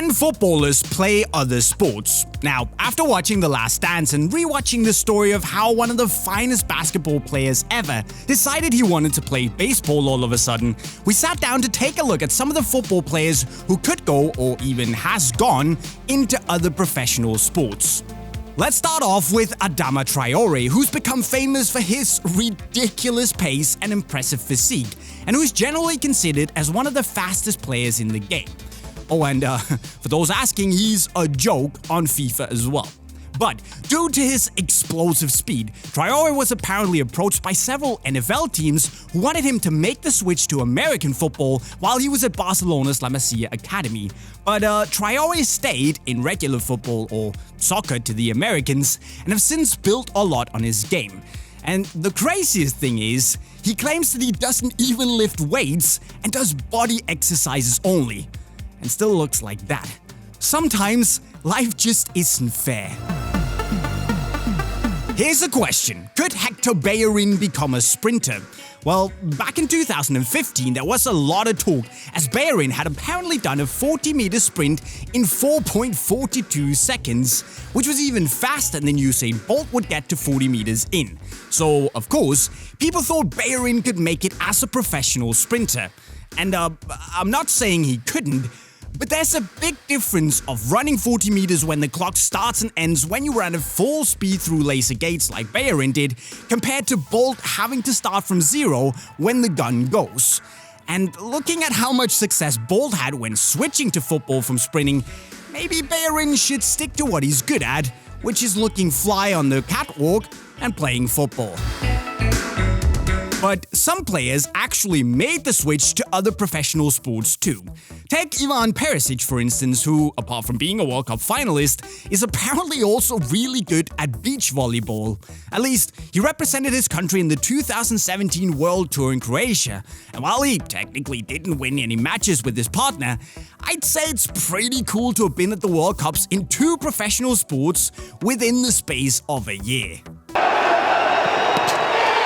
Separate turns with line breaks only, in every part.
Can footballers play other sports? Now, after watching The Last Dance and rewatching the story of how one of the finest basketball players ever decided he wanted to play baseball all of a sudden, we sat down to take a look at some of the football players who could go, or even has gone, into other professional sports. Let's start off with Adama Traore, who's become famous for his ridiculous pace and impressive physique, and who's generally considered as one of the fastest players in the game. Oh, and for those asking, he's a joke on FIFA as well. But due to his explosive speed, Traore was apparently approached by several NFL teams who wanted him to make the switch to American football while he was at Barcelona's La Masia Academy. But Traore stayed in regular football, or soccer to the Americans, and have since built a lot on his game. And the craziest thing is, he claims that he doesn't even lift weights and does body exercises only, and still looks like that. Sometimes, life just isn't fair. Here's a question. Could Hector Bellerin become a sprinter? Well, back in 2015, there was a lot of talk, as Bellerin had apparently done a 40-meter sprint in 4.42 seconds, which was even faster than Usain Bolt would get to 40 meters in. So, of course, people thought Bellerin could make it as a professional sprinter. And I'm not saying he couldn't, but there's a big difference of running 40 meters when the clock starts and ends when you run at full speed through laser gates like Bellerin did, compared to Bolt having to start from zero when the gun goes. And looking at how much success Bolt had when switching to football from sprinting, maybe Bellerin should stick to what he's good at, which is looking fly on the catwalk and playing football. But some players actually made the switch to other professional sports too. Take Perisic, for instance, who, apart from being a World Cup finalist, is apparently also really good at beach volleyball. At least, he represented his country in the 2017 World Tour in Croatia, and while he technically didn't win any matches with his partner, I'd say it's pretty cool to have been at the World Cups in 2 professional sports within the space of a year.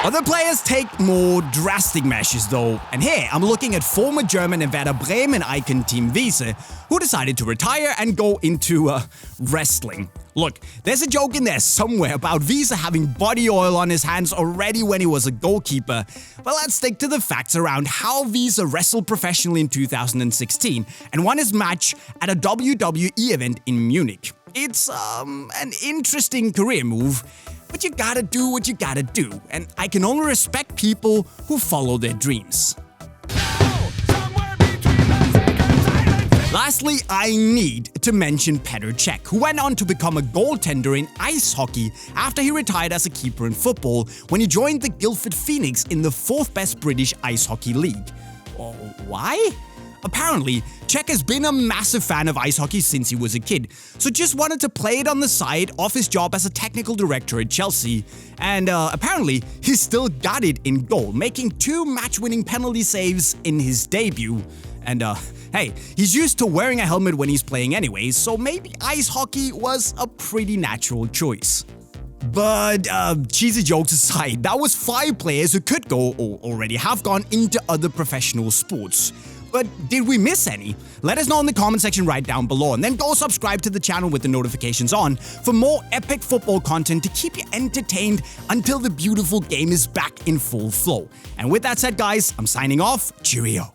Other players take more drastic measures though, and here I'm looking at former German and Werder Bremen icon Team Wiese, who decided to retire and go into wrestling. Look, there's a joke in there somewhere about Wiese having body oil on his hands already when he was a goalkeeper, but let's stick to the facts around how Wiese wrestled professionally in 2016 and won his match at a WWE event in Munich. It's an interesting career move, but you gotta do what you gotta do, and I can only respect people who follow their dreams. Lastly, I need to mention Petr Cech, who went on to become a goaltender in ice hockey after he retired as a keeper in football when he joined the Guildford Phoenix in the 4th best British ice hockey league. Why? Apparently, Cech has been a massive fan of ice hockey since he was a kid, so just wanted to play it on the side of his job as a technical director at Chelsea. And apparently, he still got it in goal, making 2 match-winning penalty saves in his debut. And hey, he's used to wearing a helmet when he's playing anyways, so maybe ice hockey was a pretty natural choice. But cheesy jokes aside, that was 5 players who could go, or already have gone, into other professional sports. But did we miss any? Let us know in the comment section right down below, and then go subscribe to the channel with the notifications on for more epic football content to keep you entertained until the beautiful game is back in full flow. And with that said, guys, I'm signing off. Cheerio.